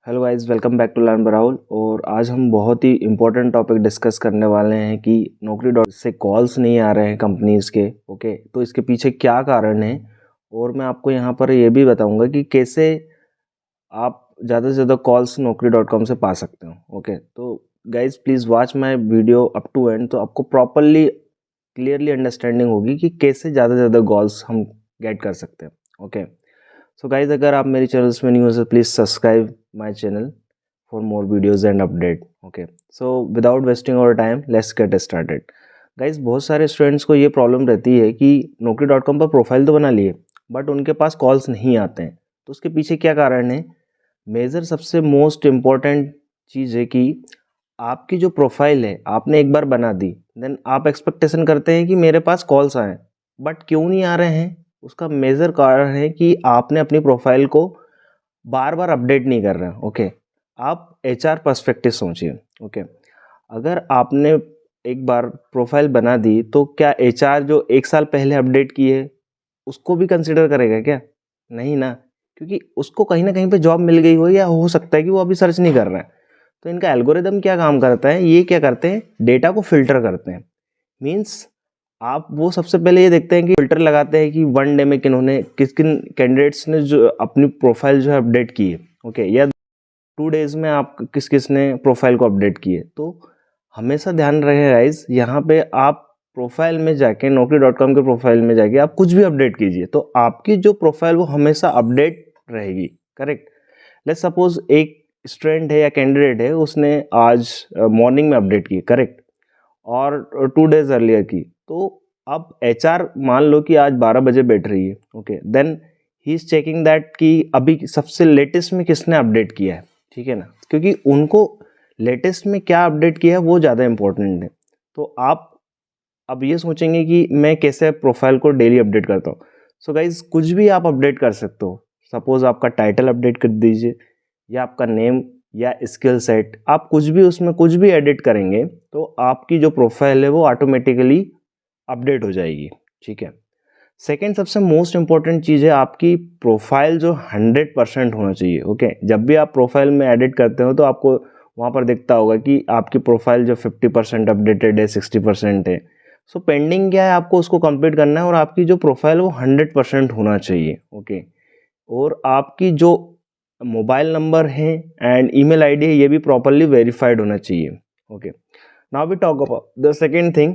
Hello guys, welcome back to learn by Rahul. और आज हम बहुत ही इम्पोर्टेंट टॉपिक डिस्कस करने वाले हैं कि नौकरी डॉट से कॉल्स नहीं आ रहे हैं कंपनीज़ के। ओके, तो इसके पीछे क्या कारण है, और मैं आपको यहाँ पर ये भी बताऊँगा कि कैसे आप ज़्यादा से ज़्यादा कॉल्स naukri.com से पा सकते हो। ओके, तो guys please watch my video up to end, तो आपको प्रॉपरली क्लियरली अंडरस्टैंडिंग होगी कि कैसे ज़्यादा से ज़्यादा कॉल्स हम गेट कर सकते हैं। ओके, सो गाइज अगर आप मेरी चैनल्स में न्यू हो तो please subscribe my channel for more videos and update. Okay, so without wasting our time let's get started. Guys बहुत सारे स्टूडेंट्स को ये प्रॉब्लम रहती है कि naukri.com पर प्रोफाइल तो बना लिए बट उनके पास कॉल्स नहीं आते हैं। तो उसके पीछे क्या कारण है? मेजर सबसे मोस्ट इम्पॉर्टेंट चीज़ है कि आपकी जो प्रोफाइल है आपने एक बार बना दी, देन आप एक्सपेक्टेशन करते हैं कि मेरे पास कॉल्स आए, बट क्यों नहीं आ रहे हैं? उसका मेजर कारण है कि आपने अपनी प्रोफाइल को बार बार अपडेट नहीं कर रहे हैं। ओके, आप एचआर पर्सपेक्टिव सोचिए। ओके, अगर आपने एक बार प्रोफाइल बना दी तो क्या एचआर जो एक साल पहले अपडेट की है उसको भी कंसिडर करेगा क्या? नहीं ना, क्योंकि उसको कहीं ना कहीं पे जॉब मिल गई हो, या हो सकता है कि वो अभी सर्च नहीं कर रहा है। तो इनका एल्गोरिदम क्या काम करता है, ये क्या करते हैं, डेटा को फिल्टर करते हैं। मीन्स आप वो सबसे पहले ये देखते हैं कि फिल्टर लगाते हैं कि वन डे में किस किन कैंडिडेट्स ने जो अपनी प्रोफाइल जो है अपडेट की है। ओके, या 2 डेज में आप किस किस ने प्रोफाइल को अपडेट की है। तो हमेशा ध्यान रहे गाइस, यहाँ पे आप प्रोफाइल में जाके naukri.com के प्रोफाइल में जाके आप कुछ भी अपडेट कीजिए तो आपकी जो प्रोफाइल वो हमेशा अपडेट रहेगी। करेक्ट। लेट्स सपोज एक स्टूडेंट है या कैंडिडेट है, उसने आज मॉर्निंग में अपडेट की, करेक्ट, और 2 डेज अर्लियर की। तो अब एचआर मान लो कि आज 12 बजे बैठ रही है। Okay, then he is checking that कि अभी सबसे लेटेस्ट में किसने अपडेट किया है। ठीक है ना, क्योंकि उनको लेटेस्ट में क्या अपडेट किया है वो ज़्यादा इंपॉर्टेंट है। तो आप अब ये सोचेंगे कि मैं कैसे प्रोफाइल को डेली अपडेट करता हूँ। सो गाइज कुछ भी आप अपडेट कर सकते हो। सपोज आपका टाइटल अपडेट कर दीजिए, या आपका नेम, या स्किल सेट, आप कुछ भी उसमें कुछ भी एडिट करेंगे तो आपकी जो प्रोफाइल है वो ऑटोमेटिकली अपडेट हो जाएगी। ठीक है। सेकेंड सबसे मोस्ट इंपॉर्टेंट चीज़ है आपकी प्रोफाइल जो 100% होना चाहिए। ओके, जब भी आप प्रोफाइल में एडिट करते हो तो आपको वहाँ पर दिखता होगा कि आपकी प्रोफाइल जो 50% अपडेटेड है, 60% है। सो पेंडिंग क्या है, आपको उसको कंप्लीट करना है, और आपकी जो प्रोफाइल वो 100% होना चाहिए। ओके, और आपकी जो मोबाइल नंबर है एंड ईमेल आईडी है ये भी प्रॉपरली वेरीफाइड होना चाहिए। Okay, now we talk about the second thing,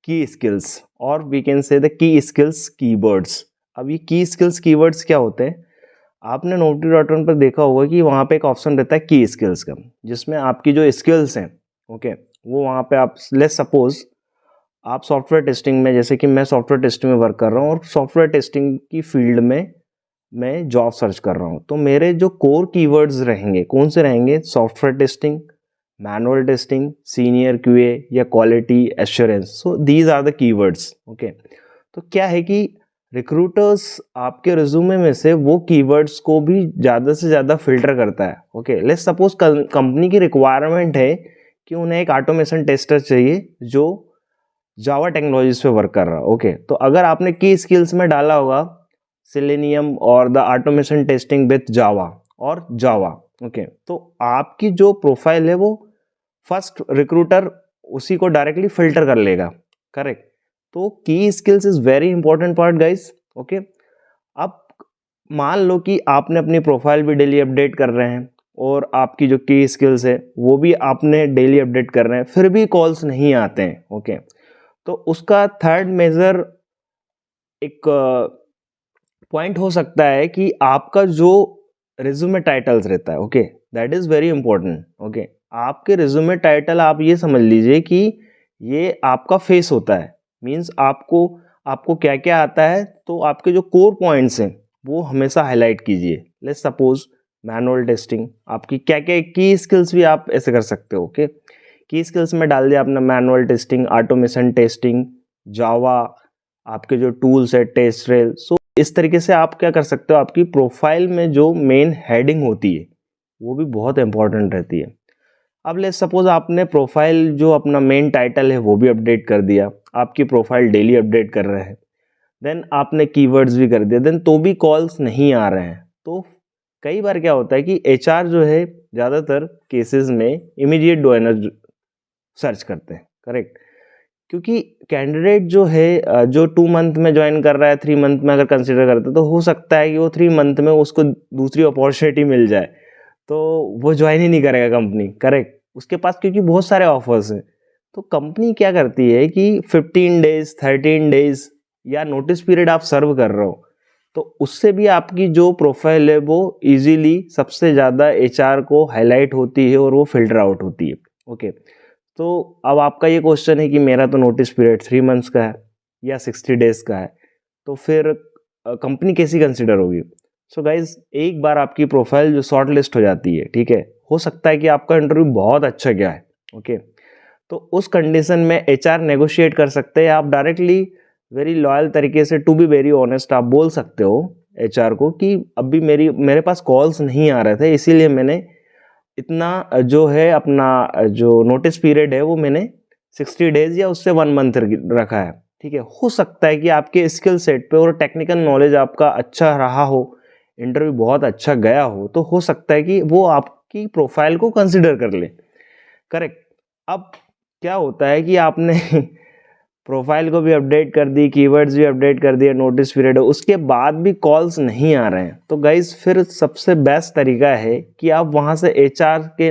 key skills, और we can say the key skills keywords. अब ये की स्किल्स कीवर्ड्स क्या होते हैं? आपने naukri.com पर देखा होगा कि वहाँ पे एक ऑप्शन रहता है की स्किल्स का, जिसमें आपकी जो स्किल्स हैं, ओके, वो वहाँ पे आप लेट्स सपोज आप सॉफ्टवेयर टेस्टिंग में, जैसे कि मैं सॉफ्टवेयर टेस्टिंग में वर्क कर रहा हूँ और सॉफ्टवेयर टेस्टिंग की फील्ड में मैं जॉब सर्च कर रहा हूँ, तो मेरे जो कोर कीवर्ड्स रहेंगे कौन से रहेंगे? Software testing, manual testing, senior QA, या quality assurance. So these are the keywords. Okay, तो क्या है कि रिक्रूटर्स आपके रिज्यूमे में से वो कीवर्ड्स को भी ज़्यादा से ज़्यादा फिल्टर करता है। ओके, लेट्स सपोज कंपनी की रिक्वायरमेंट है कि उन्हें एक ऑटोमेशन टेस्टर चाहिए जो जावा टेक्नोलॉजीज पे वर्क कर रहा है। ओके, तो अगर आपने की स्किल्स में डाला होगा सेलेनियम और द ऑटोमेशन टेस्टिंग विथ जावा और जावा, ओके, तो आपकी जो प्रोफाइल है वो फर्स्ट रिक्रूटर उसी को डायरेक्टली फिल्टर कर लेगा। करेक्ट। तो की skills is very important part guys. Okay, अब मान लो कि आपने अपनी प्रोफाइल भी डेली अपडेट कर रहे हैं और आपकी जो की स्किल्स है वो भी आपने डेली अपडेट कर रहे हैं, फिर भी कॉल्स नहीं आते हैं। ओके, तो उसका थर्ड मेजर एक पॉइंट हो सकता है कि आपका जो रिज्यूमे टाइटल्स रहता है, okay, that is very important. Okay, आपके रिज्यूमे टाइटल आप ये समझ लीजिए कि ये आपका फेस होता है। मींस आपको आपको क्या क्या आता है, तो आपके जो कोर पॉइंट्स हैं वो हमेशा हाईलाइट कीजिए। लेट्स सपोज मैनुअल टेस्टिंग, आपकी क्या क्या की स्किल्स भी आप ऐसे कर सकते हो। ओके, की स्किल्स में डाल दिया आपने मैनुअल टेस्टिंग, ऑटोमेशन टेस्टिंग, जावा, आपके जो टूल्स है टेस्ट रेल। सो इस तरीके से आप क्या कर सकते हो, आपकी प्रोफाइल में जो मेन हेडिंग होती है वो भी बहुत इंपॉर्टेंट रहती है। अब लेट्स सपोज आपने प्रोफाइल जो अपना मेन टाइटल है वो भी अपडेट कर दिया, आपकी प्रोफाइल डेली अपडेट कर रहे हैं, देन आपने कीवर्ड्स भी कर दिया, देन तो भी कॉल्स नहीं आ रहे हैं। तो कई बार क्या होता है कि एचआर जो है ज़्यादातर केसेस में इमीडिएट ज्वाइनर सर्च करते हैं, करेक्ट। क्योंकि कैंडिडेट जो है जो 2 मंथ में ज्वाइन कर रहा है, 3 मंथ में अगर कंसिडर करते हैं तो हो सकता है कि वो 3 मंथ में उसको दूसरी अपॉर्चुनिटी मिल जाए, तो वो ज्वाइन ही नहीं करेगा कंपनी, करेक्ट। उसके पास क्योंकि बहुत सारे ऑफर्स हैं, तो कंपनी क्या करती है कि 15 डेज 13 डेज या नोटिस पीरियड आप सर्व कर रहे हो, तो उससे भी आपकी जो प्रोफाइल है वो इजीली सबसे ज़्यादा एचआर को हाईलाइट होती है और वो फिल्टर आउट होती है, ओके। तो अब आपका ये क्वेश्चन है कि मेरा तो नोटिस पीरियड 3 मंथ्स का है या 60 डेज का है, तो फिर कंपनी कैसी कंसिडर होगी। सो गाइज, एक बार आपकी प्रोफाइल जो शॉर्ट लिस्ट हो जाती है, ठीक है, हो सकता है कि आपका इंटरव्यू बहुत अच्छा गया है, ओके, तो उस कंडीशन में एचआर नेगोशिएट कर सकते हैं। आप डायरेक्टली वेरी लॉयल तरीके से, टू बी वेरी ऑनेस्ट, आप बोल सकते हो एचआर को कि अभी मेरे पास कॉल्स नहीं आ रहे थे, इसीलिए मैंने इतना जो है अपना जो नोटिस पीरियड है वो मैंने 60 डेज या उससे 1 मंथ रखा है, ठीक है। हो सकता है कि आपके स्किल सेट पे और टेक्निकल नॉलेज आपका अच्छा रहा हो, इंटरव्यू बहुत अच्छा गया हो, तो हो सकता है कि वो आपकी प्रोफाइल को कंसिडर कर ले, करेक्ट। अब क्या होता है कि आपने प्रोफाइल को भी अपडेट कर दी, कीवर्ड्स भी अपडेट कर दिए, नोटिस पीरियड, उसके बाद भी कॉल्स नहीं आ रहे हैं, तो गाइज फिर सबसे बेस्ट तरीका है कि आप वहां से एचआर के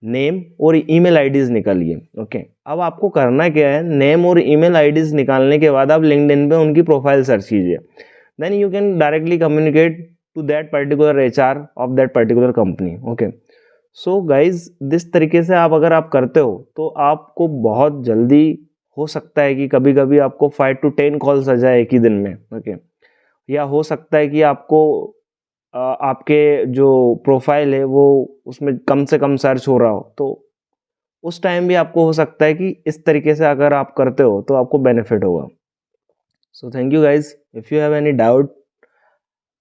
नेम और ईमेल आईडीज निकालिए, ओके। अब आपको करना क्या है, नेम और ईमेल आईडीज निकालने के बाद आप लिंक्डइन पे उनकी प्रोफाइल सर्च कीजिए, then you can directly communicate to that particular HR of that particular company, okay. So guys, this तरीके से अगर आप करते हो तो आपको बहुत जल्दी, हो सकता है कि कभी कभी आपको 5 to 10 कॉल्स आ जाए एक ही दिन में, ओके। या हो सकता है कि आपको आपके जो प्रोफाइल है वो उसमें कम से कम सर्च हो रहा हो, तो उस टाइम भी आपको हो सकता है कि इस तरीके से अगर आप करते हो तो आपको बेनिफिट होगा। So thank you guys, if you have any doubt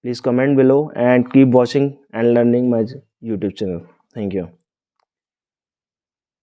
please comment below and keep watching and learning my YouTube channel. Thank you.